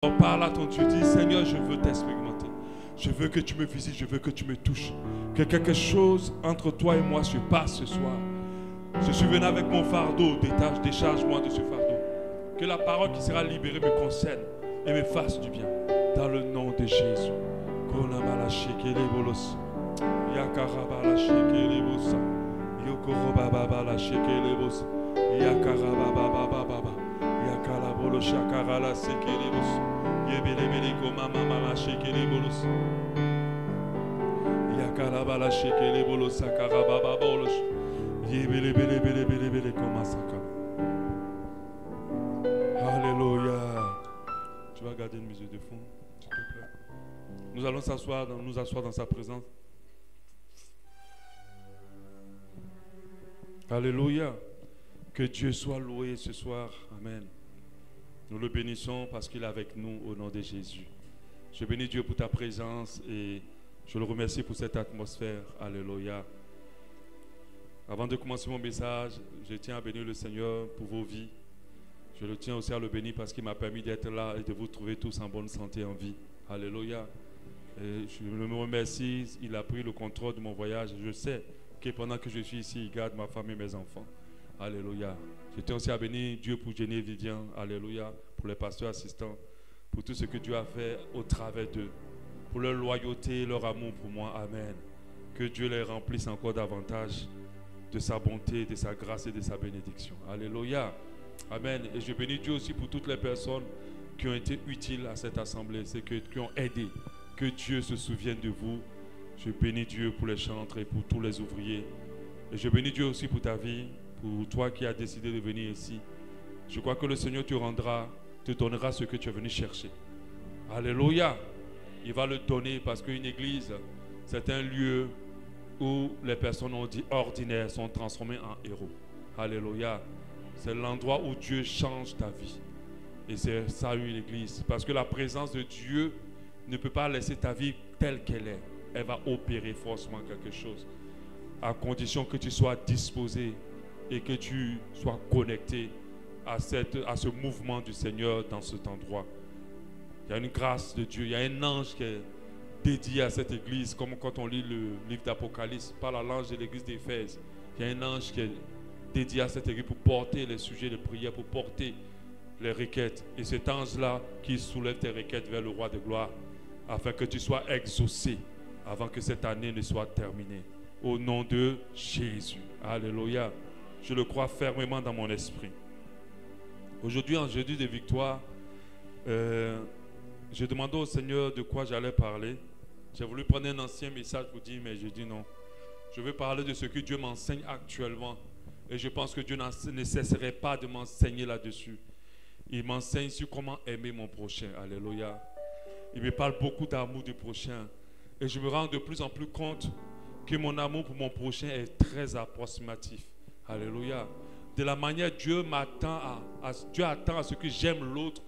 On parle à ton Dieu, dis Seigneur, je veux t'expérimenter. Je veux que tu me visites, je veux que tu me touches. Que quelque chose entre toi et moi se passe ce soir. Je suis venu avec mon fardeau, décharge-moi de ce fardeau. Que la parole qui sera libérée me concerne et me fasse du bien. Dans le nom de Jésus. Yakarabala sekelebos. Yebelebele koma mama shekelebolos. Yakarabala shekelebolos sakarababa bolos. Yebelebele koma sakam. Alléluia. Tu vas garder une musique de fond, s'il te plaît. Nous allons nous asseoir dans sa présence. Alléluia. Que Dieu soit loué ce soir. Amen. Nous le bénissons parce qu'il est avec nous au nom de Jésus. Je bénis Dieu pour ta présence et je le remercie pour cette atmosphère. Alléluia. Avant de commencer mon message, je tiens à bénir le Seigneur pour vos vies. Je le tiens aussi à le bénir parce qu'il m'a permis d'être là et de vous trouver tous en bonne santé, en vie. Alléluia. Et je me remercie, il a pris le contrôle de mon voyage. Je sais que pendant que je suis ici, il garde ma femme et mes enfants. Alléluia. Je tiens aussi à bénir Dieu pour Jenny et Vivian. Alléluia. Pour les pasteurs assistants. Pour tout ce que Dieu a fait au travers d'eux. Pour leur loyauté et leur amour pour moi. Amen. Que Dieu les remplisse encore davantage de sa bonté, de sa grâce et de sa bénédiction. Alléluia. Amen. Et je bénis Dieu aussi pour toutes les personnes qui ont été utiles à cette assemblée. Ceux qui ont aidé. Que Dieu se souvienne de vous. Je bénis Dieu pour les chantres et pour tous les ouvriers. Et je bénis Dieu aussi pour ta vie. Pour toi qui as décidé de venir ici. Je crois que le Seigneur te donnera ce que tu es venu chercher. Alléluia. Il va le donner parce qu'une église, c'est un lieu où les personnes ordinaires sont transformées en héros. Alléluia. C'est l'endroit où Dieu change ta vie. Et c'est ça une église. Parce que la présence de Dieu ne peut pas laisser ta vie telle qu'elle est. Elle va opérer forcément quelque chose. À condition que tu sois disposé et que tu sois connecté à ce mouvement du Seigneur dans cet endroit. Il y a une grâce de Dieu, il y a un ange qui est dédié à cette église, comme quand on lit le livre d'Apocalypse, par l'ange de l'église d'Éphèse. Il y a un ange qui est dédié à cette église pour porter les sujets de prière, pour porter les requêtes. Et cet ange-là qui soulève tes requêtes vers le roi de gloire, afin que tu sois exaucé avant que cette année ne soit terminée. Au nom de Jésus. Alléluia. Je le crois fermement dans mon esprit. Aujourd'hui, en jeudi de victoire, j'ai demandé au Seigneur de quoi j'allais parler. J'ai voulu prendre un ancien message pour dire, mais j'ai dit non. Je veux parler de ce que Dieu m'enseigne actuellement. Et je pense que Dieu ne cesserait pas de m'enseigner là-dessus. Il m'enseigne sur comment aimer mon prochain. Alléluia. Il me parle beaucoup d'amour du prochain. Et je me rends de plus en plus compte que mon amour pour mon prochain est très approximatif. Alléluia. De la manière Dieu Dieu attend à ce que j'aime l'autre,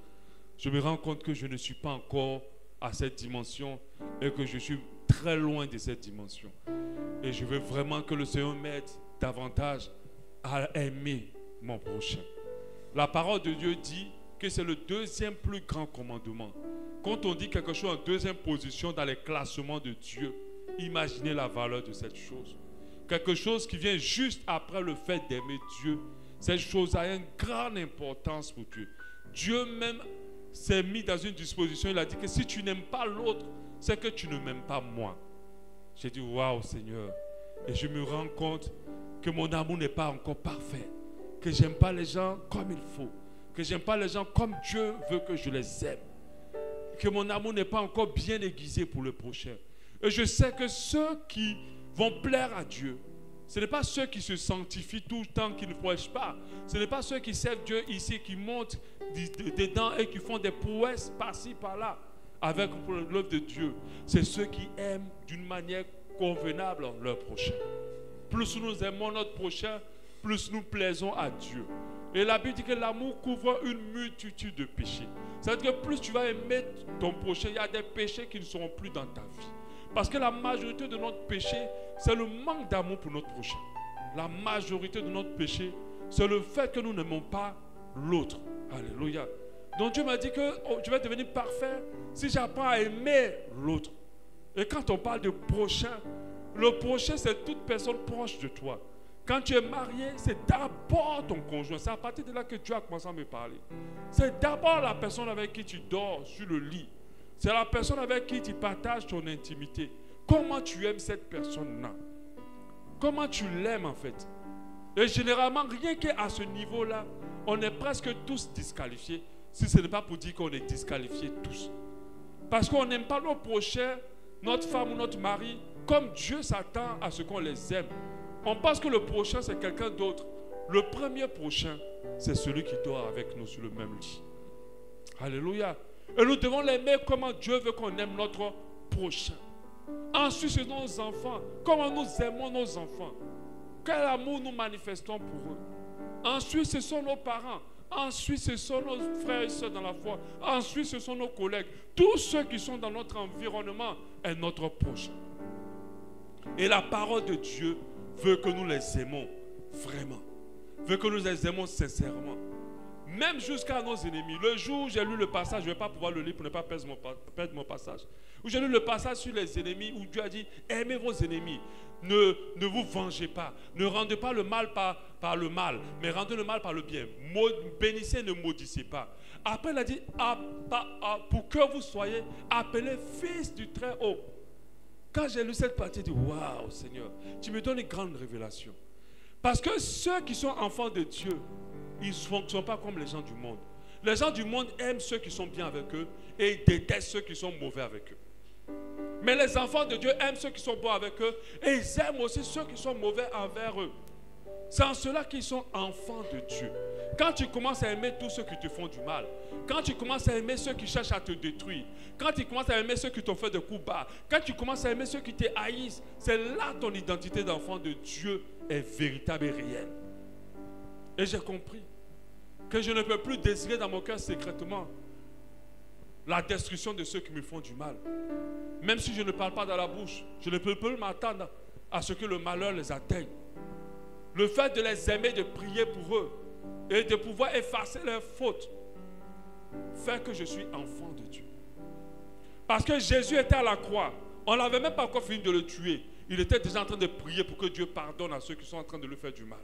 je me rends compte que je ne suis pas encore à cette dimension et que je suis très loin de cette dimension. Et je veux vraiment que le Seigneur m'aide davantage à aimer mon prochain. La parole de Dieu dit que c'est le deuxième plus grand commandement. Quand on dit quelque chose en deuxième position dans les classements de Dieu, imaginez la valeur de cette chose. Quelque chose qui vient juste après le fait d'aimer Dieu. Cette chose a une grande importance pour Dieu. Dieu même s'est mis dans une disposition. Il a dit que si tu n'aimes pas l'autre, c'est que tu ne m'aimes pas moi. J'ai dit waouh Seigneur. Et je me rends compte que mon amour n'est pas encore parfait. Que je n'aime pas les gens comme il faut. Que je n'aime pas les gens comme Dieu veut que je les aime. Que mon amour n'est pas encore bien aiguisé pour le prochain. Et je sais que ceux qui vont plaire à Dieu, ce n'est pas ceux qui se sanctifient tout le temps, qui ne prêchent pas. Ce n'est pas ceux qui servent Dieu ici, qui montent dedans et qui font des prouesses par-ci, par-là, avec l'œuvre de Dieu. C'est ceux qui aiment d'une manière convenable leur prochain. Plus nous aimons notre prochain, plus nous plaisons à Dieu. Et la Bible dit que l'amour couvre une multitude de péchés. C'est-à-dire que plus tu vas aimer ton prochain, il y a des péchés qui ne seront plus dans ta vie. Parce que la majorité de notre péché, c'est le manque d'amour pour notre prochain. La majorité de notre péché, c'est le fait que nous n'aimons pas l'autre. Alléluia. Donc Dieu m'a dit que je vais devenir parfait si j'apprends à aimer l'autre. Et quand on parle de prochain, le prochain c'est toute personne proche de toi. Quand tu es marié, c'est d'abord ton conjoint. C'est à partir de là que Dieu a commencé à me parler. C'est d'abord la personne avec qui tu dors sur le lit. C'est la personne avec qui tu partages ton intimité. Comment tu aimes cette personne-là? Comment tu l'aimes en fait? Et généralement, rien qu'à ce niveau-là, on est presque tous disqualifiés. Si ce n'est pas pour dire qu'on est disqualifiés tous. Parce qu'on n'aime pas nos prochains, notre femme ou notre mari, comme Dieu s'attend à ce qu'on les aime. On pense que le prochain, c'est quelqu'un d'autre. Le premier prochain, c'est celui qui dort avec nous sur le même lit. Alléluia. Et nous devons l'aimer comment Dieu veut qu'on aime notre prochain. Ensuite, c'est nos enfants. Comment nous aimons nos enfants. Quel amour nous manifestons pour eux. Ensuite, ce sont nos parents. Ensuite, ce sont nos frères et sœurs dans la foi. Ensuite, ce sont nos collègues. Tous ceux qui sont dans notre environnement est notre prochain. Et la parole de Dieu veut que nous les aimons vraiment. Veut que nous les aimons sincèrement. Même jusqu'à nos ennemis. Le jour où j'ai lu le passage, je ne vais pas pouvoir le lire pour ne pas perdre mon passage. Où j'ai lu le passage sur les ennemis, où Dieu a dit, aimez vos ennemis. Ne vous vengez pas. Ne rendez pas le mal par le mal, mais rendez le mal par le bien. Bénissez, ne maudissez pas. Après, il a dit, pour que vous soyez appelés fils du Très-Haut. Quand j'ai lu cette partie, j'ai dit, waouh Seigneur, tu me donnes une grande révélation. Parce que ceux qui sont enfants de Dieu, ils ne fonctionnent pas comme les gens du monde. Les gens du monde aiment ceux qui sont bien avec eux et ils détestent ceux qui sont mauvais avec eux. Mais les enfants de Dieu aiment ceux qui sont bons avec eux et ils aiment aussi ceux qui sont mauvais envers eux. C'est en cela qu'ils sont enfants de Dieu. Quand tu commences à aimer tous ceux qui te font du mal, quand tu commences à aimer ceux qui cherchent à te détruire, quand tu commences à aimer ceux qui t'ont fait des coups bas, quand tu commences à aimer ceux qui te haïssent, c'est là ton identité d'enfant de Dieu est véritable et réelle. Et j'ai compris que je ne peux plus désirer dans mon cœur secrètement la destruction de ceux qui me font du mal. Même si je ne parle pas dans la bouche, je ne peux plus m'attendre à ce que le malheur les atteigne. Le fait de les aimer, de prier pour eux et de pouvoir effacer leurs fautes fait que je suis enfant de Dieu. Parce que Jésus était à la croix. On n'avait même pas encore fini de le tuer. Il était déjà en train de prier pour que Dieu pardonne à ceux qui sont en train de lui faire du mal.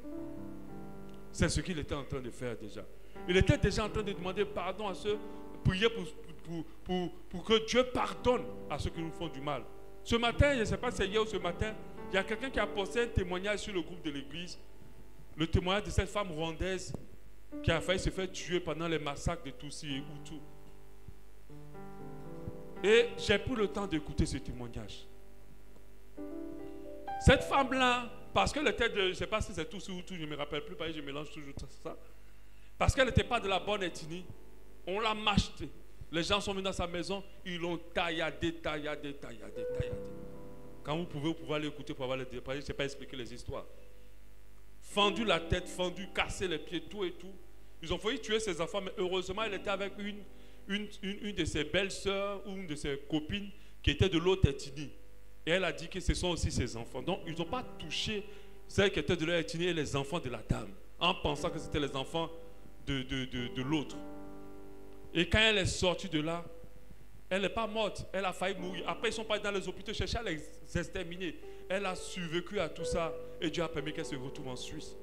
C'est ce qu'il était en train de faire déjà. Il était déjà en train de demander pardon à ceux, prier pour que Dieu pardonne à ceux qui nous font du mal. Ce matin, je ne sais pas si c'est hier ou ce matin, il y a quelqu'un qui a posté un témoignage sur le groupe de l'église. Le témoignage de cette femme rwandaise qui a failli se faire tuer pendant les massacres de Tutsi et Hutu. Et j'ai pris le temps d'écouter ce témoignage. Cette femme-là, parce qu'elle était de, je ne sais pas si c'est Tutsi ou Hutu, je ne me rappelle plus, parce que je mélange toujours ça. Parce qu'elle n'était pas de la bonne ethnie, on l'a machetée. Les gens sont venus dans sa maison, ils l'ont tailladé. Quand vous pouvez aller écouter pour avoir les détails, je ne sais pas expliquer les histoires. Fendu la tête, fendu, cassé les pieds, tout et tout. Ils ont failli tuer ses enfants, mais heureusement, elle était avec une de ses belles-sœurs ou une de ses copines qui était de l'autre ethnie. Et elle a dit que ce sont aussi ses enfants. Donc, ils n'ont pas touché celles qui étaient de leur ethnie et les enfants de la dame, en pensant que c'était les enfants de l'autre. Et quand elle est sortie de là, elle n'est pas morte, elle a failli mourir. Après, ils sont pas dans les hôpitaux chercher à les exterminer. Elle a survécu à tout ça et Dieu a permis qu'elle se retrouve en Suisse.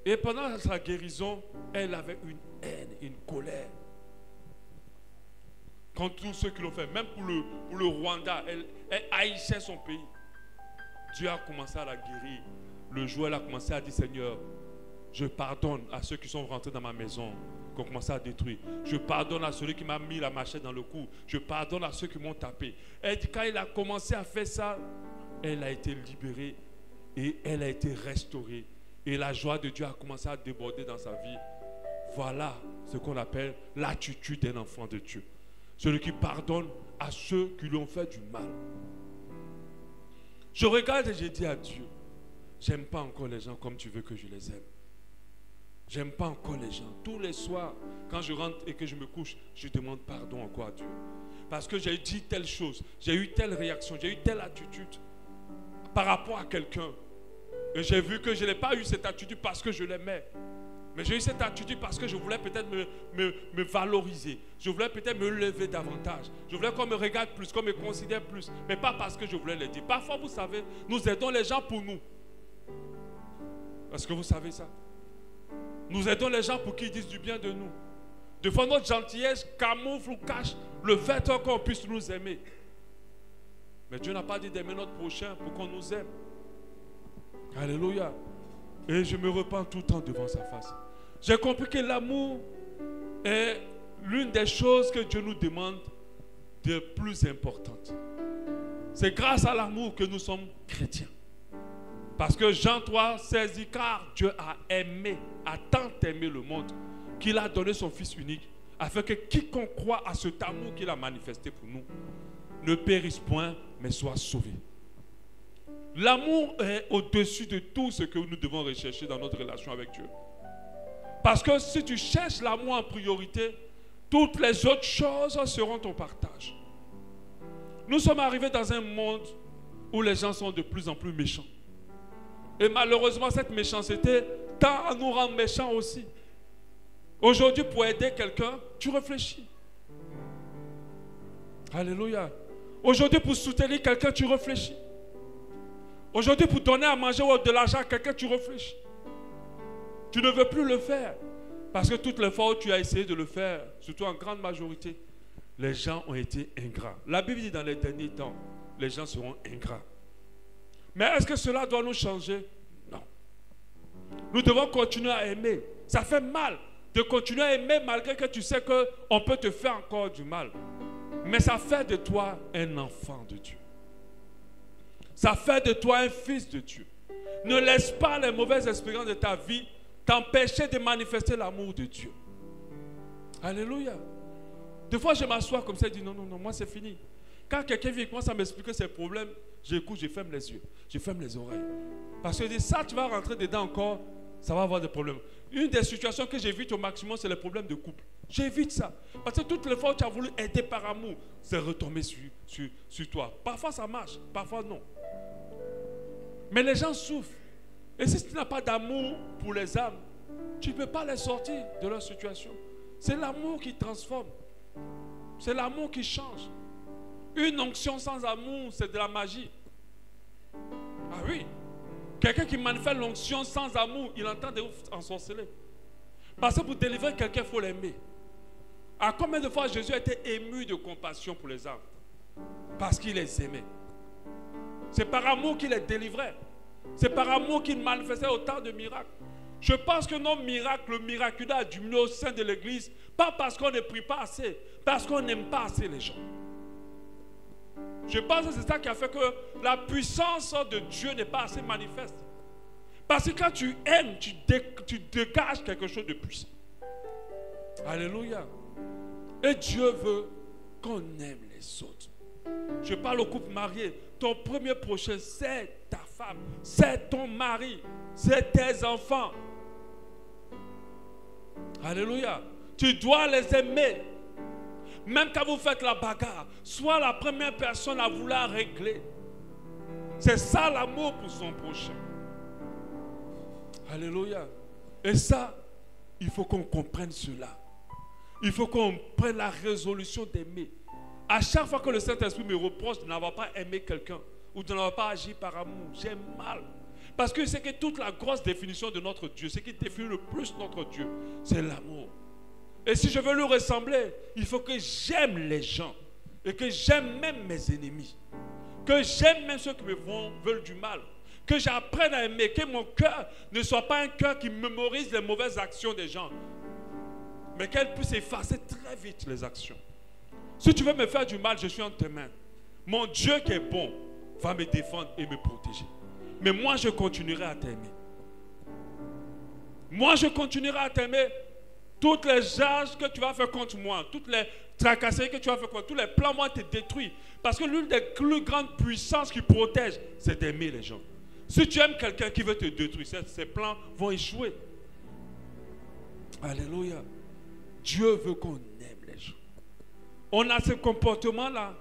Et pendant sa guérison, elle avait une haine, une colère contre tous ceux qui l'ont fait. Même pour le Rwanda, elle haïssait son pays. Dieu a commencé à la guérir. Le jour où elle a commencé à dire, Seigneur, je pardonne à ceux qui sont rentrés dans ma maison, qui ont commencé à détruire. Je pardonne à celui qui m'a mis la machette dans le cou. Je pardonne à ceux qui m'ont tapé. Elle dit, quand il a commencé à faire ça, elle a été libérée et elle a été restaurée. Et la joie de Dieu a commencé à déborder dans sa vie. Voilà ce qu'on appelle l'attitude d'un enfant de Dieu. Celui qui pardonne à ceux qui lui ont fait du mal. Je regarde et je dis à Dieu, j'aime pas encore les gens comme tu veux que je les aime. J'aime pas encore les gens. Tous les soirs, quand je rentre et que je me couche, je demande pardon encore à Dieu. Parce que j'ai dit telle chose, j'ai eu telle réaction, j'ai eu telle attitude par rapport à quelqu'un. Et j'ai vu que je n'ai pas eu cette attitude parce que je l'aimais. Mais j'ai eu cette attitude parce que je voulais peut-être me valoriser. Je voulais peut-être me lever davantage. Je voulais qu'on me regarde plus, qu'on me considère plus. Mais pas parce que je voulais le dire. Parfois, vous savez, nous aidons les gens pour nous. Est-ce que vous savez ça? Nous aidons les gens pour qu'ils disent du bien de nous. Des fois, notre gentillesse camoufle ou cache le fait qu'on puisse nous aimer. Mais Dieu n'a pas dit d'aimer notre prochain pour qu'on nous aime. Alléluia. Et je me repens tout le temps devant sa face. J'ai compris que l'amour est l'une des choses que Dieu nous demande de plus importantes. C'est grâce à l'amour que nous sommes chrétiens. Parce que Jean 3, 16 dit, car Dieu a aimé, a tant aimé le monde, qu'il a donné son Fils unique, afin que quiconque croit à cet amour qu'il a manifesté pour nous, ne périsse point, mais soit sauvé. L'amour est au-dessus de tout ce que nous devons rechercher dans notre relation avec Dieu. Parce que si tu cherches l'amour en priorité, toutes les autres choses seront ton partage. Nous sommes arrivés dans un monde où les gens sont de plus en plus méchants. Et malheureusement, cette méchanceté tend à nous rendre méchants aussi. Aujourd'hui, pour aider quelqu'un, tu réfléchis. Alléluia. Aujourd'hui, pour soutenir quelqu'un, tu réfléchis. Aujourd'hui, pour donner à manger ou de l'argent à quelqu'un, tu réfléchis. Tu ne veux plus le faire. Parce que toutes les fois où tu as essayé de le faire, surtout en grande majorité, les gens ont été ingrats. La Bible dit dans les derniers temps, les gens seront ingrats. Mais est-ce que cela doit nous changer? Non. Nous devons continuer à aimer. Ça fait mal de continuer à aimer malgré que tu sais qu'on peut te faire encore du mal. Mais ça fait de toi un enfant de Dieu. Ça fait de toi un fils de Dieu. Ne laisse pas les mauvaises expériences de ta vie t'empêcher de manifester l'amour de Dieu. Alléluia. Des fois, je m'assois comme ça et je dis non, non, non, moi c'est fini. Quand quelqu'un vient et commence à m'expliquer ses problèmes, j'écoute, je ferme les yeux, je ferme les oreilles. Parce que je dis, ça, tu vas rentrer dedans encore, ça va avoir des problèmes. Une des situations que j'évite au maximum, c'est les problèmes de couple. J'évite ça. Parce que toutes les fois où tu as voulu aider par amour, c'est retomber sur toi. Parfois ça marche, parfois non. Mais les gens souffrent. Et si tu n'as pas d'amour pour les âmes, tu ne peux pas les sortir de leur situation. C'est l'amour qui transforme. C'est l'amour qui change. Une onction sans amour, c'est de la magie. Ah oui. Quelqu'un qui manifeste l'onction sans amour, il entend des ouf ensorceler. Parce que pour délivrer quelqu'un, il faut l'aimer. À combien de fois Jésus a été ému de compassion pour les âmes? Parce qu'il les aimait. C'est par amour qu'il les délivrait. C'est par amour qu'il manifestait autant de miracles. Je pense que nos miracles, le miraculeux a diminué au sein de l'Église, pas parce qu'on ne prie pas assez, parce qu'on n'aime pas assez les gens. Je pense que c'est ça qui a fait que la puissance de Dieu n'est pas assez manifeste. Parce que quand tu aimes, tu dégages quelque chose de puissant. Alléluia. Et Dieu veut qu'on aime les autres. Je parle au couple marié. Ton premier prochain, c'est ta femme, c'est ton mari, c'est tes enfants. Alléluia. Tu dois les aimer. Même quand vous faites la bagarre, sois la première personne à vouloir régler. C'est ça l'amour pour son prochain. Alléluia. Et ça, il faut qu'on comprenne cela. Il faut qu'on prenne la résolution d'aimer. À chaque fois que le Saint-Esprit me reproche de n'avoir pas aimé quelqu'un ou de n'avoir pas agi par amour, j'ai mal. Parce que c'est que toute la grosse définition de notre Dieu, ce qui définit le plus notre Dieu, c'est l'amour. Et si je veux lui ressembler, il faut que j'aime les gens. Et que j'aime même mes ennemis. Que j'aime même ceux qui me veulent du mal. Que j'apprenne à aimer. Que mon cœur ne soit pas un cœur qui mémorise les mauvaises actions des gens. Mais qu'elle puisse effacer très vite les actions. Si tu veux me faire du mal, je suis entre tes mains. Mon Dieu qui est bon va me défendre et me protéger. Mais moi, je continuerai à t'aimer. Moi, je continuerai à t'aimer. Toutes les charges que tu vas faire contre moi, toutes les tracasseries que tu vas faire contre moi, tous les plans, moi, te détruisent. Parce que l'une des plus grandes puissances qui protège, c'est d'aimer les gens. Si tu aimes quelqu'un qui veut te détruire, ces plans vont échouer. Alléluia. Dieu veut qu'on aime les gens. On a ce comportement-là,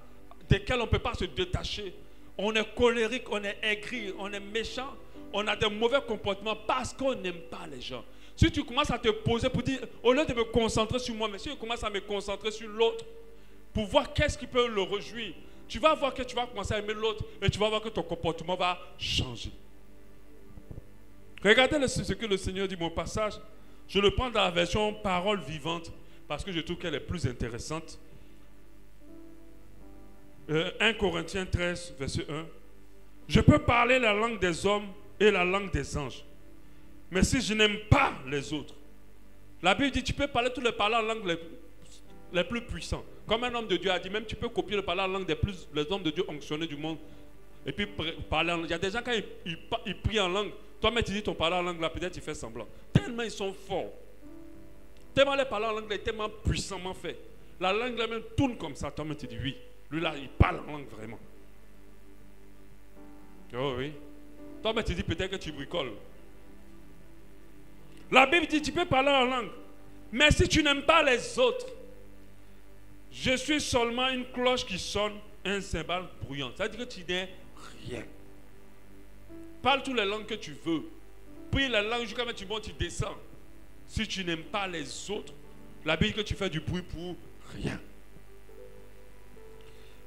desquels on ne peut pas se détacher. On est colérique, on est aigri, on est méchant. On a des mauvais comportements parce qu'on n'aime pas les gens. Si tu commences à te poser pour dire, au lieu de me concentrer sur moi, mais si je commence à me concentrer sur l'autre, pour voir qu'est-ce qui peut le réjouir, tu vas voir que tu vas commencer à aimer l'autre et tu vas voir que ton comportement va changer. Regardez ce que le Seigneur dit, mon passage. Je le prends dans la version parole vivante parce que je trouve qu'elle est plus intéressante. 1 Corinthiens 13, verset 1. Je peux parler la langue des hommes et la langue des anges. Mais si je n'aime pas les autres, la Bible dit, tu peux parler tous les parlants en langue les plus puissants. Comme un homme de Dieu a dit, même tu peux copier le parler en langue les hommes de Dieu onctionnés du monde. Et puis parler en langue. Il y a des gens quand ils prient en langue, toi-même tu dis ton parler en langue là, peut-être tu fais semblant. Tellement ils sont forts. Tellement les parler en langue là est tellement puissamment fait. La langue là même tourne comme ça, toi-même tu dis oui. Lui là, il parle en langue vraiment. Oh oui. Toi-même tu dis peut-être que tu bricoles. La Bible dit, tu peux parler en langue. Mais si tu n'aimes pas les autres, je suis seulement une cloche qui sonne, un cymbale bruyant. Ça veut dire que tu n'es rien. Parle toutes les langues que tu veux. Prie les langues jusqu'à quand tu montes, tu descends. Si tu n'aimes pas les autres, la Bible dit que tu fais du bruit pour rien.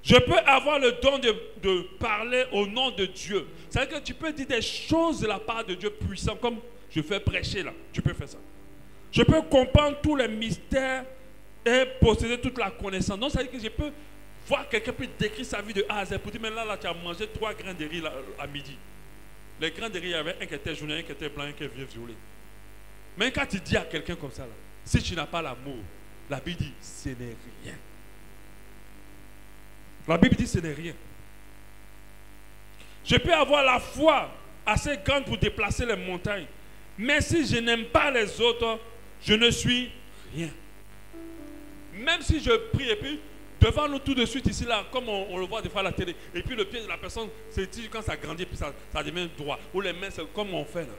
Je peux avoir le don de parler au nom de Dieu. Ça veut dire que tu peux dire des choses de la part de Dieu puissant, comme je fais prêcher là. Tu peux faire ça. Je peux comprendre tous les mystères et posséder toute la connaissance. Donc ça veut dire que je peux voir quelqu'un peut décrire sa vie de A à Z pour dire, mais là tu as mangé 3 grains de riz là, à midi. Les grains de riz, il y avait un qui était jaune, un qui était blanc, un qui était violet. Mais quand tu dis à quelqu'un comme ça, là, si tu n'as pas l'amour, la Bible dit, ce n'est rien. La Bible dit, ce n'est rien. Je peux avoir la foi assez grande pour déplacer les montagnes. Mais si je n'aime pas les autres, je ne suis rien. Même si je prie et puis devant nous tout de suite ici là, comme on le voit des fois à la télé, et puis le pied de la personne, c'est quand ça grandit, puis ça devient droit. Ou les mains, c'est comme on fait là.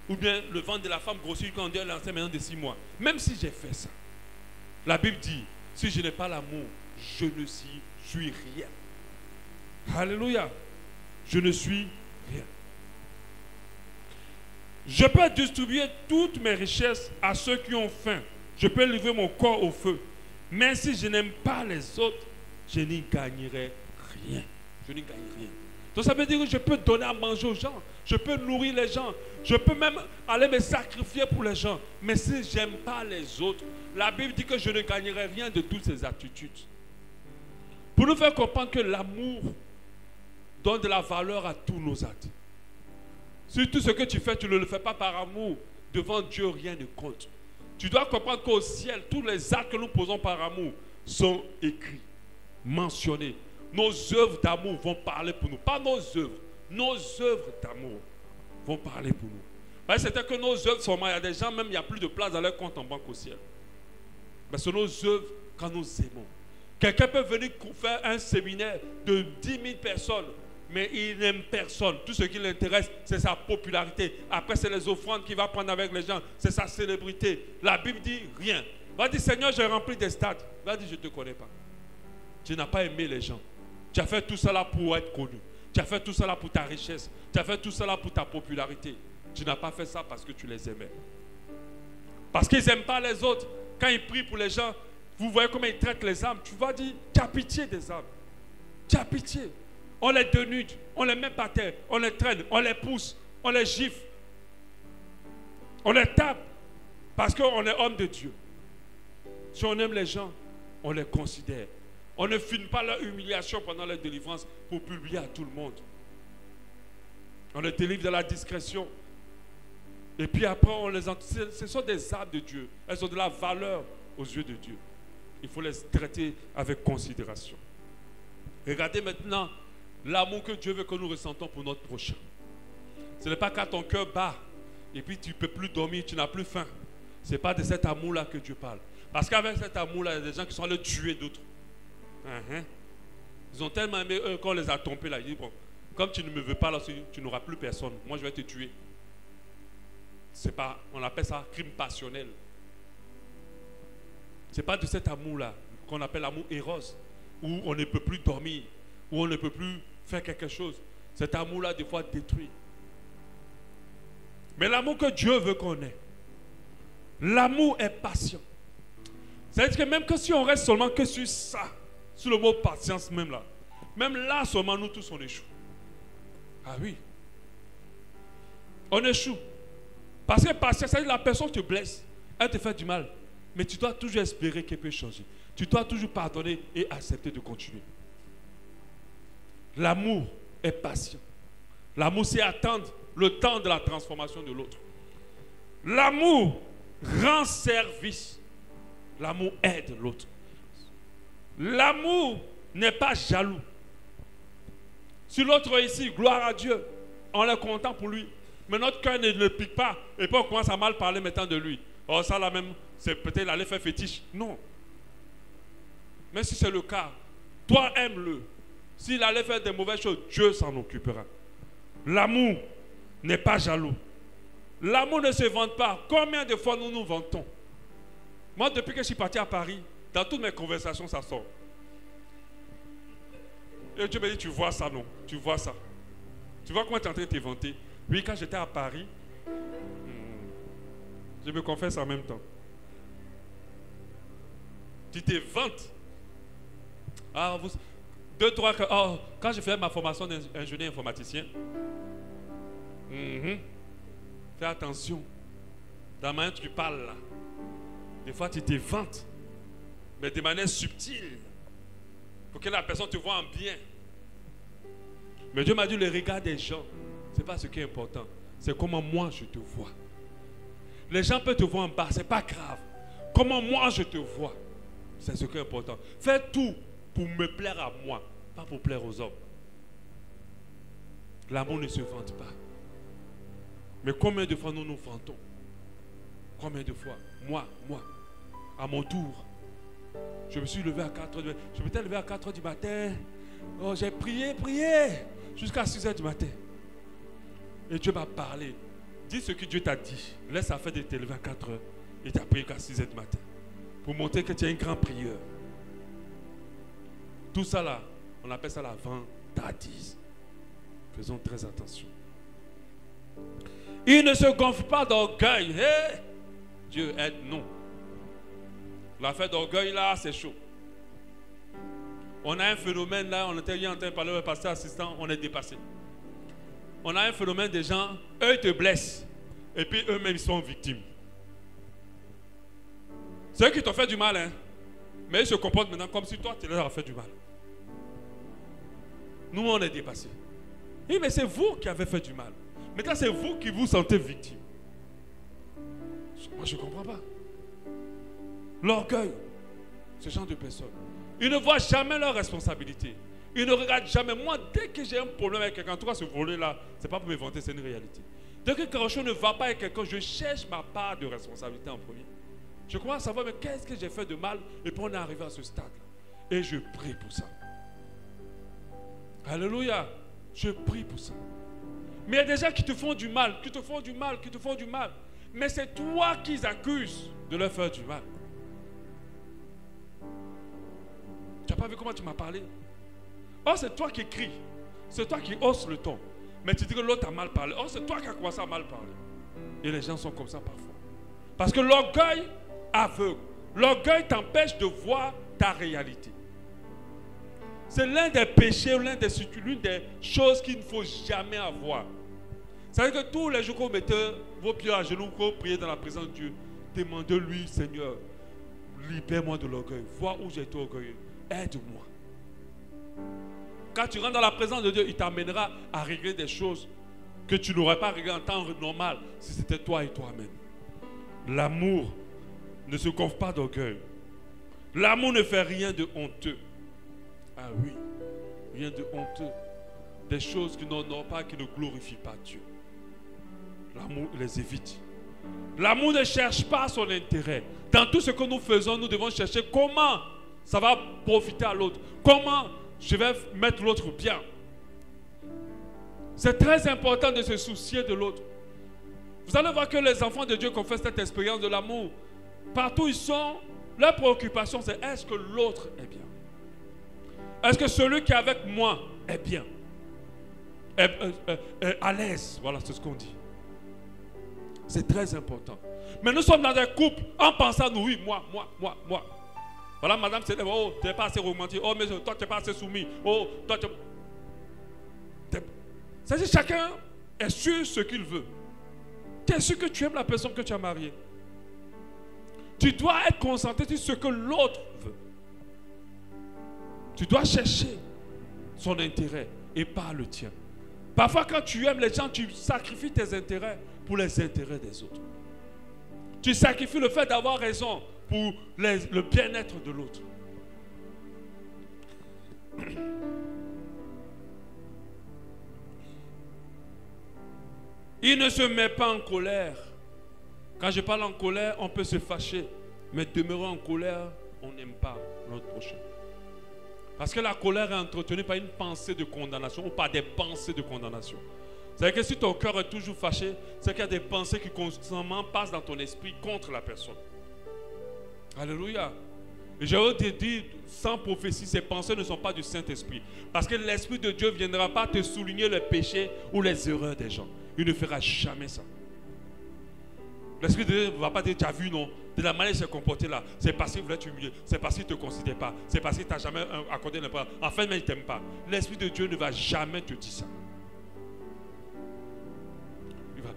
Ou bien le ventre de la femme grossit quand on dit elle est enceinte maintenant de 6 mois. Même si j'ai fait ça, la Bible dit, si je n'ai pas l'amour, je ne suis rien. Alléluia. Je ne suis rien. Je peux distribuer toutes mes richesses à ceux qui ont faim. Je peux livrer mon corps au feu. Mais si je n'aime pas les autres, je n'y gagnerai rien. Je n'y gagne rien. Donc ça veut dire que je peux donner à manger aux gens. Je peux nourrir les gens. Je peux même aller me sacrifier pour les gens. Mais si je n'aime pas les autres, la Bible dit que je ne gagnerai rien de toutes ces attitudes. Pour nous faire comprendre que l'amour donne de la valeur à tous nos actes. Si tout ce que tu fais, tu ne le fais pas par amour, devant Dieu, rien ne compte. Tu dois comprendre qu'au ciel, tous les actes que nous posons par amour sont écrits, mentionnés. Nos œuvres d'amour vont parler pour nous. Pas nos œuvres d'amour vont parler pour nous. C'est-à-dire que nos œuvres sont mal. Il y a des gens, même il n'y a plus de place dans leur compte en banque au ciel. Mais c'est nos œuvres quand nous aimons. Quelqu'un peut venir faire un séminaire de 10 000 personnes, mais il n'aime personne. Tout ce qui l'intéresse, c'est sa popularité. Après, c'est les offrandes qu'il va prendre avec les gens. C'est sa célébrité. La Bible dit rien. Va dire, Seigneur, j'ai rempli des stades. Va dire, je ne te connais pas. Tu n'as pas aimé les gens. Tu as fait tout cela pour être connu. Tu as fait tout cela pour ta richesse. Tu as fait tout cela pour ta popularité. Tu n'as pas fait ça parce que tu les aimais. Parce qu'ils n'aiment pas les autres. Quand ils prient pour les gens, vous voyez comment ils traitent les âmes. Tu vas dire, tu as pitié des âmes. Tu as pitié. On les dénude, on les met par terre, on les traîne, on les pousse, on les gifle. On les tape parce qu'on est homme de Dieu. Si on aime les gens, on les considère. On ne filme pas leur humiliation pendant leur délivrance pour publier à tout le monde. On les délivre de la discrétion. Et puis après, ce sont des âmes de Dieu. Elles ont de la valeur aux yeux de Dieu. Il faut les traiter avec considération. Regardez maintenant l'amour que Dieu veut que nous ressentons pour notre prochain. Ce n'est pas quand ton cœur bat et puis tu ne peux plus dormir, tu n'as plus faim. Ce n'est pas de cet amour-là que Dieu parle. Parce qu'avec cet amour-là, il y a des gens qui sont allés tuer d'autres. Ils ont tellement aimé eux qu'on les a trompés là. Ils disent, bon, comme tu ne me veux pas là, tu n'auras plus personne. Moi, je vais te tuer. C'est pas, on appelle ça crime passionnel. Ce n'est pas de cet amour-là qu'on appelle l'amour éros, où on ne peut plus dormir, où on ne peut plus faire quelque chose. Cet amour-là, des fois, détruit. Mais l'amour que Dieu veut qu'on ait, L'amour est patient. C'est-à-dire que même que si on reste seulement que sur ça, sur le mot patience même là seulement nous tous on échoue. Ah oui. On échoue. Parce que patience, c'est-à-dire que la personne te blesse, elle te fait du mal. Mais tu dois toujours espérer qu'elle peut changer. Tu dois toujours pardonner et accepter de continuer. L'amour est patient. L'amour, c'est attendre le temps de la transformation de l'autre. L'amour rend service. L'amour aide l'autre. L'amour n'est pas jaloux. Si l'autre réussit, gloire à Dieu, on est content pour lui. Mais notre cœur ne le pique pas. Et puis on commence à mal parler maintenant de lui. Oh, ça là même, c'est peut-être l'aller faire fétiche. Non. Mais si c'est le cas, toi aime-le. S'il allait faire des mauvaises choses, Dieu s'en occupera. L'amour n'est pas jaloux. L'amour ne se vante pas. Combien de fois nous nous vantons? Moi, depuis que je suis parti à Paris, dans toutes mes conversations, ça sort. Et Dieu me dit, tu vois ça, non? Tu vois ça. Tu vois comment tu es en train de te vanter? Oui, quand j'étais à Paris, je me confesse en même temps. Tu te vantes. Ah, vous, deux, trois, quand je faisais ma formation d'ingénieur informaticien, fais attention. Dans la manière que tu parles là, des fois tu te vantes, mais de manière subtile, pour que la personne te voie en bien. Mais Dieu m'a dit, le regard des gens, ce n'est pas ce qui est important, c'est comment moi je te vois. Les gens peuvent te voir en bas, ce n'est pas grave. Comment moi je te vois, c'est ce qui est important. Fais tout pour me plaire à moi, pas pour plaire aux hommes. L'amour ne se vante pas. Mais combien de fois nous nous vantons? Combien de fois? Moi, à mon tour, je me suis levé à 4h du matin. Je m'étais levé à 4h du matin. Oh, j'ai prié, jusqu'à 6h du matin. Et Dieu m'a parlé. Dis ce que Dieu t'a dit. Laisse affaire de te lever à 4h et t'as prié qu'à 6h du matin. Pour montrer que tu es un grand prieur. Tout ça là, on appelle ça la vantardise. Faisons très attention. Il ne se gonfle pas d'orgueil. Hey! Dieu aide-nous. L'affaire d'orgueil là, c'est chaud. On a un phénomène là, on était en train de parler avec le pasteur assistant, on est dépassé. On a un phénomène des gens, eux ils te blessent. Et puis eux-mêmes ils sont victimes. C'est eux qui t'ont fait du mal, hein. Mais ils se comportent maintenant comme si toi tu leur as fait du mal. Nous on est dépassés. Oui, mais c'est vous qui avez fait du mal. Maintenant c'est vous qui vous sentez victime. Moi je ne comprends pas. L'orgueil, ce genre de personnes, ils ne voient jamais leurs responsabilités. Ils ne regardent jamais. Moi, dès que j'ai un problème avec quelqu'un, en tout cas ce volet-là, ce n'est pas pour me vanter, c'est une réalité. Dès que quelque chose ne va pas avec quelqu'un, je cherche ma part de responsabilité en premier. Je commence à savoir, mais qu'est-ce que j'ai fait de mal? Et puis on est arrivé à ce stade-là. Et je prie pour ça. Alléluia. Je prie pour ça. Mais il y a des gens qui te font du mal, qui te font du mal. Mais c'est toi qu'ils accusent de leur faire du mal. Tu n'as pas vu comment tu m'as parlé? Oh, c'est toi qui cries. C'est toi qui hausses le ton. Mais tu dis que l'autre a mal parlé. Oh, c'est toi qui as commencé à mal parler. Et les gens sont comme ça parfois. Parce que l'orgueil aveugle. L'orgueil t'empêche de voir ta réalité. C'est l'un des péchés, l'une des choses qu'il ne faut jamais avoir. C'est-à-dire que tous les jours que vous mettez vos pieds à genoux, que vous priez dans la présence de Dieu, demandez-lui, Seigneur, libère-moi de l'orgueil. Vois où j'ai été orgueilleux. Aide-moi. Quand tu rentres dans la présence de Dieu, il t'amènera à régler des choses que tu n'aurais pas réglées en temps normal si c'était toi et toi-même. L'amour ne se gonfle pas d'orgueil. L'amour ne fait rien de honteux. Ah oui, rien de honteux. Des choses qui n'honorent pas, qui ne glorifient pas Dieu. L'amour les évite. L'amour ne cherche pas son intérêt. Dans tout ce que nous faisons, nous devons chercher comment ça va profiter à l'autre. Comment je vais mettre l'autre bien. C'est très important de se soucier de l'autre. Vous allez voir que les enfants de Dieu qui ont fait cette expérience de l'amour, partout où ils sont, leur préoccupation c'est est-ce que l'autre est bien? Est-ce que celui qui est avec moi est bien? Est à l'aise? Voilà, c'est ce qu'on dit. C'est très important. Mais nous sommes dans un couple en pensant, nous, oui, moi. Voilà, madame, c'est oh, tu n'es pas assez romantique. Oh, mais toi, tu n'es pas assez soumis. Oh, toi, tu... C'est-à-dire, chacun est sur ce qu'il veut. Tu es sûr que tu aimes la personne que tu as mariée. Tu dois être concentré sur ce que l'autre veut. Tu dois chercher son intérêt et pas le tien. Parfois, quand tu aimes les gens, tu sacrifies tes intérêts pour les intérêts des autres. Tu sacrifies le fait d'avoir raison pour le bien-être de l'autre. Il ne se met pas en colère. Quand je parle en colère, on peut se fâcher. Mais demeurer en colère, on n'aime pas notre prochain. Parce que la colère est entretenue par une pensée de condamnation ou par des pensées de condamnation. C'est-à-dire que si ton cœur est toujours fâché, c'est qu'il y a des pensées qui constamment passent dans ton esprit contre la personne. Alléluia. Et je veux te dire, sans prophétie, ces pensées ne sont pas du Saint-Esprit. Parce que l'Esprit de Dieu ne viendra pas te souligner les péchés ou les erreurs des gens. Il ne fera jamais ça. L'Esprit de Dieu ne va pas dire, tu as vu, non, de la manière qu'il s'est comporté là, c'est parce qu'il voulait t'humilier, c'est parce qu'il ne te considère pas, c'est parce qu'il ne t'a jamais accordé l'importance. En fait, mais il ne t'aime pas. L'Esprit de Dieu ne va jamais te dire ça.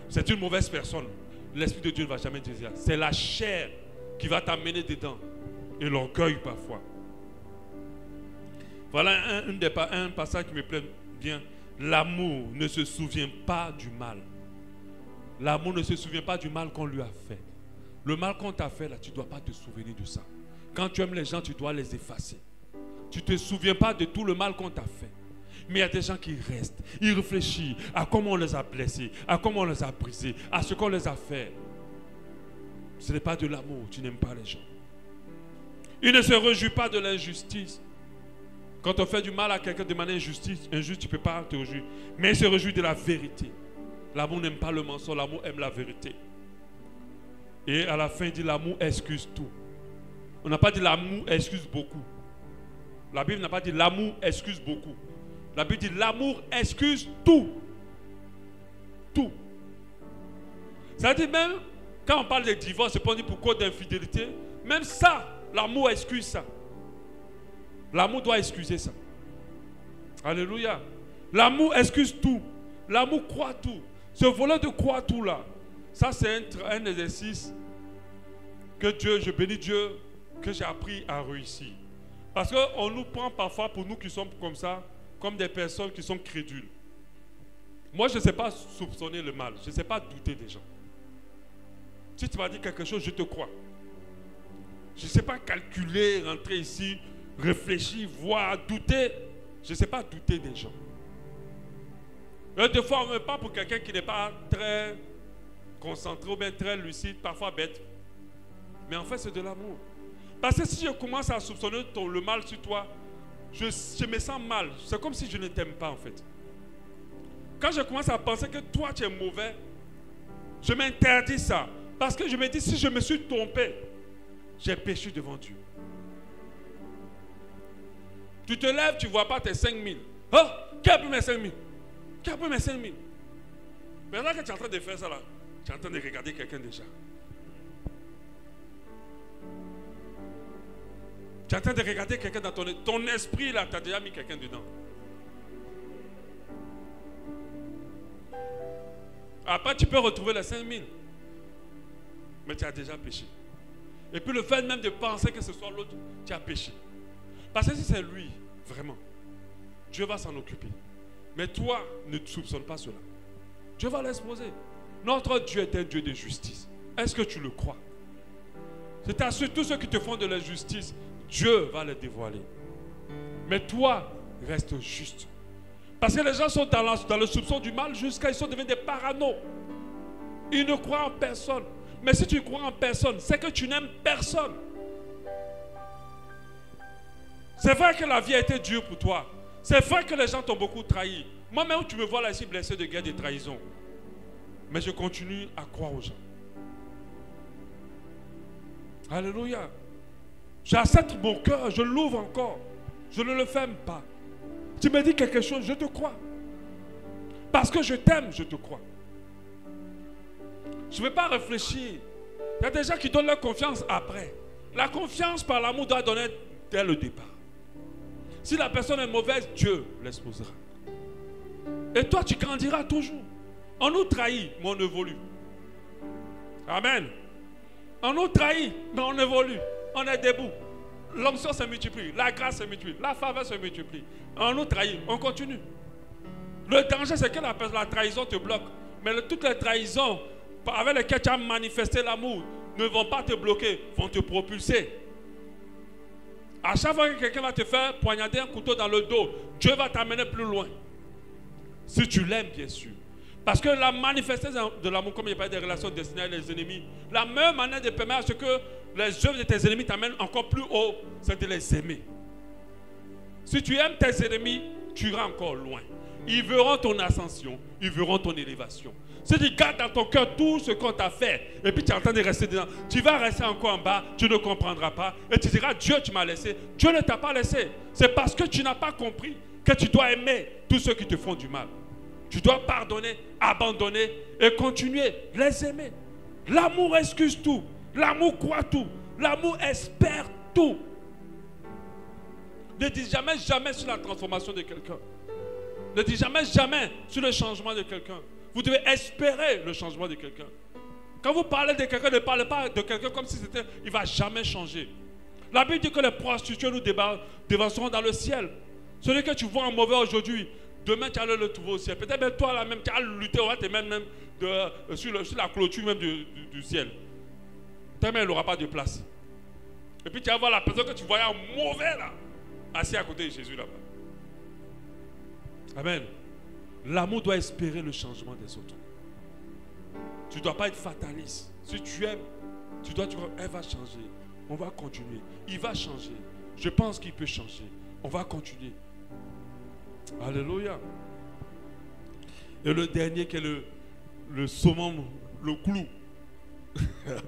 C'est une mauvaise personne. L'Esprit de Dieu ne va jamais te dire ça. C'est la chair qui va t'amener dedans. Et l'orgueil parfois. Voilà un passage qui me plaît bien. L'amour ne se souvient pas du mal. L'amour ne se souvient pas du mal qu'on lui a fait. Le mal qu'on t'a fait là, tu ne dois pas te souvenir de ça. Quand tu aimes les gens, tu dois les effacer. Tu ne te souviens pas de tout le mal qu'on t'a fait. Mais il y a des gens qui restent. Ils réfléchissent à comment on les a blessés, à comment on les a brisés, à ce qu'on les a fait. Ce n'est pas de l'amour, tu n'aimes pas les gens. Il ne se réjouit pas de l'injustice. Quand on fait du mal à quelqu'un de manière injuste, tu ne peux pas te réjouir. Mais il se réjouit de la vérité. L'amour n'aime pas le mensonge, l'amour aime la vérité. Et à la fin, il dit l'amour excuse tout. On n'a pas dit l'amour excuse beaucoup. La Bible n'a pas dit l'amour excuse beaucoup. La Bible dit l'amour excuse tout. Tout. Ça veut dire même quand on parle de divorce, c'est pas dit pour cause d'infidélité. Même ça, l'amour excuse ça. L'amour doit excuser ça. Alléluia. L'amour excuse tout. L'amour croit tout. Ce volet de croire tout là, ça c'est un exercice que je bénis Dieu, que j'ai appris à réussir. Parce qu'on nous prend parfois pour nous qui sommes comme ça, comme des personnes qui sont crédules. Moi je ne sais pas soupçonner le mal, je ne sais pas douter des gens. Si tu m'as dit quelque chose, je te crois. Je ne sais pas calculer, rentrer ici, réfléchir, voir, douter. Je ne sais pas douter des gens. Des fois, on ne me parle pour quelqu'un qui n'est pas très concentré ou bien très lucide, parfois bête. Mais en fait, c'est de l'amour. Parce que si je commence à soupçonner le mal sur toi, je me sens mal. C'est comme si je ne t'aime pas en fait. Quand je commence à penser que toi, tu es mauvais, je m'interdis ça. Parce que je me dis, si je me suis trompé, j'ai péché devant Dieu. Tu te lèves, tu ne vois pas tes 5 000. Oh, qui a pris mes 5 000? Qui a pris mes 5 000? Maintenant que tu es en train de faire ça là, tu es en train de regarder quelqu'un déjà. Tu es en train de regarder quelqu'un dans ton esprit là, tu as déjà mis quelqu'un dedans. Après, tu peux retrouver les 5 000. Mais tu as déjà péché. Et puis le fait même de penser que ce soit l'autre, tu as péché. Parce que si c'est lui, vraiment, Dieu va s'en occuper. Mais toi, ne soupçonne pas cela. Dieu va l'exposer. Notre Dieu est un Dieu de justice. Est-ce que tu le crois? C'est à tous ceux qui te font de l'injustice, Dieu va les dévoiler. Mais toi, reste juste. Parce que les gens sont dans le soupçon du mal jusqu'à ils sont devenus des parano. Ils ne croient en personne. Mais si tu crois en personne, c'est que tu n'aimes personne. C'est vrai que la vie a été dure pour toi. C'est vrai que les gens t'ont beaucoup trahi. Moi-même, tu me vois là ici blessé de guerre, de trahison. Mais je continue à croire aux gens. Alléluia. J'accepte mon cœur, je l'ouvre encore. Je ne le ferme pas. Tu me dis quelque chose, je te crois. Parce que je t'aime, je te crois. Je ne vais pas réfléchir Il y a des gens qui donnent leur confiance après. La confiance par l'amour doit donner dès le départ. Si la personne est mauvaise, Dieu l'exposera. Et toi, tu grandiras toujours. On nous trahit, mais on évolue. Amen. On nous trahit, mais on évolue. On est debout. L'onction se multiplie, la grâce se multiplie, la faveur se multiplie. On nous trahit, on continue. Le danger, c'est que la trahison te bloque. Mais toutes les trahisons avec lesquelles tu as manifesté l'amour ne vont pas te bloquer, vont te propulser. À chaque fois que quelqu'un va te faire poignarder un couteau dans le dos, Dieu va t'amener plus loin. Si tu l'aimes, bien sûr. Parce que la manifestation de l'amour, comme il n'y a pas de relations destinées à les ennemis, la meilleure manière de permettre à ce que les œuvres de tes ennemis t'amènent encore plus haut, c'est de les aimer. Si tu aimes tes ennemis, tu iras encore loin. Ils verront ton ascension, ils verront ton élévation. Si tu gardes dans ton cœur tout ce qu'on t'a fait, et puis tu es en train de rester dedans, tu vas rester encore en bas, tu ne comprendras pas, et tu diras, Dieu, tu m'as laissé. Dieu ne t'a pas laissé. C'est parce que tu n'as pas compris que tu dois aimer tous ceux qui te font du mal. Tu dois pardonner, abandonner et continuer, les aimer. L'amour excuse tout. L'amour croit tout. L'amour espère tout. Ne dis jamais, jamais sur la transformation de quelqu'un. Ne dis jamais, jamais sur le changement de quelqu'un. Vous devez espérer le changement de quelqu'un. Quand vous parlez de quelqu'un, ne parlez pas de quelqu'un comme si c'était, il ne va jamais changer. La Bible dit que les prostituées nous dévanceront dans le ciel. Celui que tu vois en mauvais aujourd'hui, demain tu allais le trouver au ciel. Peut-être même toi là même, tu as lutté, on va te mettre même sur la clôture même du ciel. Peut-être même il n'aura pas de place. Et puis tu vas voir la personne que tu voyais en mauvais là, assis à côté de Jésus là-bas. Amen. L'amour doit espérer le changement des autres. Tu ne dois pas être fataliste. Si tu aimes, tu dois dire, elle va changer. On va continuer. Il va changer. Je pense qu'il peut changer. On va continuer. Alléluia. Et le dernier qui est le summum, le clou.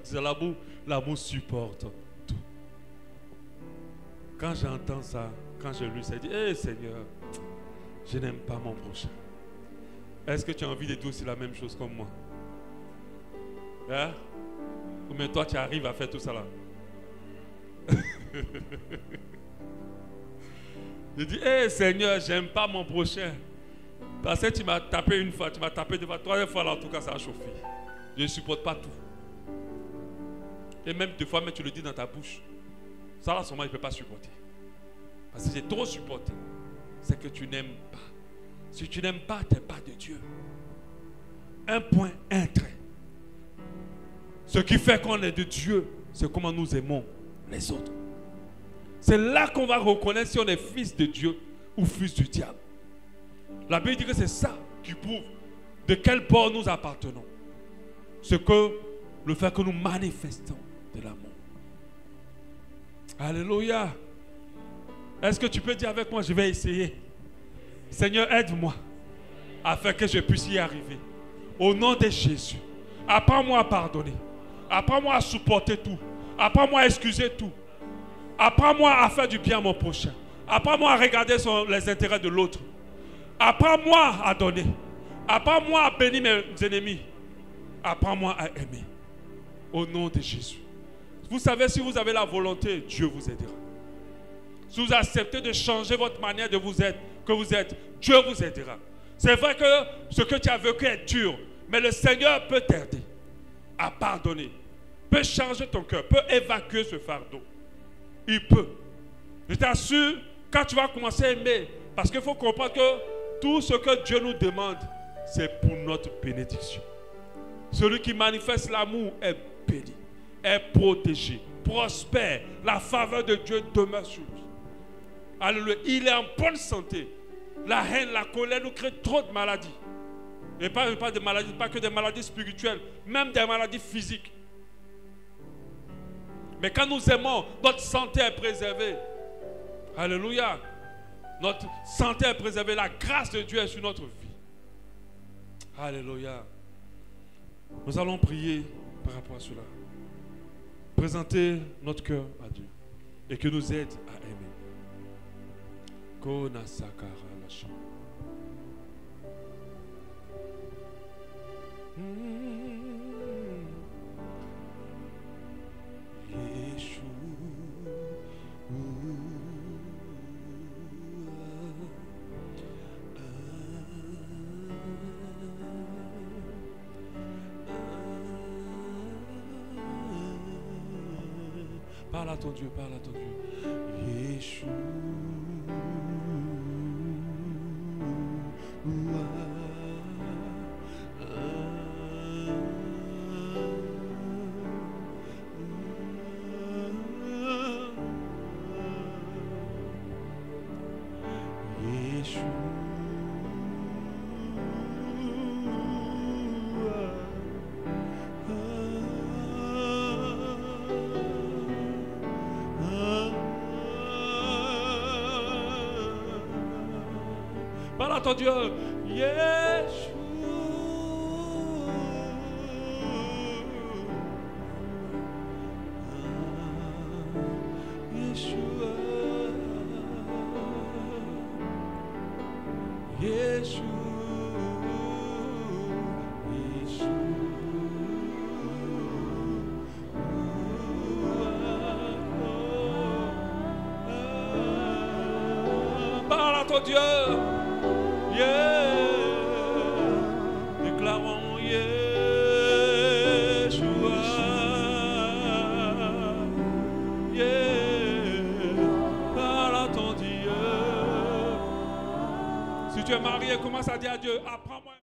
C'est l'amour. L'amour supporte tout. Quand j'entends ça, quand je lis ça, je dis, hé Seigneur, je n'aime pas mon prochain. Est-ce que tu as envie de dire aussi la même chose comme moi? Hein? Ou bien toi tu arrives à faire tout ça là? Je dis, hé Seigneur, j'aime pas mon prochain. Parce que tu m'as tapé une fois, tu m'as tapé deux fois, troisième fois là, en tout cas ça a chauffé. Je ne supporte pas tout. Et même deux fois, mais tu le dis dans ta bouche. Ça là, sûrement, il ne peut pas supporter. Parce que j'ai trop supporté. C'est que tu n'aimes pas. Si tu n'aimes pas, tu n'es pas de Dieu. Un point, un trait. Ce qui fait qu'on est de Dieu, c'est comment nous aimons les autres. C'est là qu'on va reconnaître si on est fils de Dieu ou fils du diable. La Bible dit que c'est ça qui prouve de quel bord nous appartenons. C'est que le fait que nous manifestons de l'amour. Alléluia. Est-ce que tu peux dire avec moi, je vais essayer. Seigneur, aide-moi afin que je puisse y arriver. Au nom de Jésus, apprends-moi à pardonner. Apprends-moi à supporter tout. Apprends-moi à excuser tout. Apprends-moi à faire du bien à mon prochain. Apprends-moi à regarder les intérêts de l'autre. Apprends-moi à donner. Apprends-moi à bénir mes ennemis. Apprends-moi à aimer. Au nom de Jésus. Vous savez, si vous avez la volonté, Dieu vous aidera. Si vous acceptez de changer votre manière de vous être, que vous êtes, Dieu vous aidera. C'est vrai que ce que tu as vécu est dur, mais le Seigneur peut t'aider à pardonner, peut changer ton cœur, peut évacuer ce fardeau. Il peut. Je t'assure, quand tu vas commencer à aimer, parce qu'il faut comprendre que tout ce que Dieu nous demande, c'est pour notre bénédiction. Celui qui manifeste l'amour est béni, est protégé, prospère. La faveur de Dieu demeure sur lui. Alléluia. Il est en bonne santé. La haine, la colère nous crée trop de maladies. Et pas de maladies, pas que des maladies spirituelles, même des maladies physiques. Mais quand nous aimons, notre santé est préservée. Alléluia. Notre santé est préservée. La grâce de Dieu est sur notre vie. Alléluia. Nous allons prier par rapport à cela. Présenter notre cœur à Dieu. Et que nous aide à aimer. Kona sakara la chant. Parle à ton Dieu, parle à ton Dieu. Yeshua. Parle à ton Dieu. Yeshua. Yeshua. Yeshua. Parle à ton Dieu. Yeah. Déclarons Yeshua. Yeah. Parle à ton Dieu. Si tu es marié, commence à dire à Dieu, apprends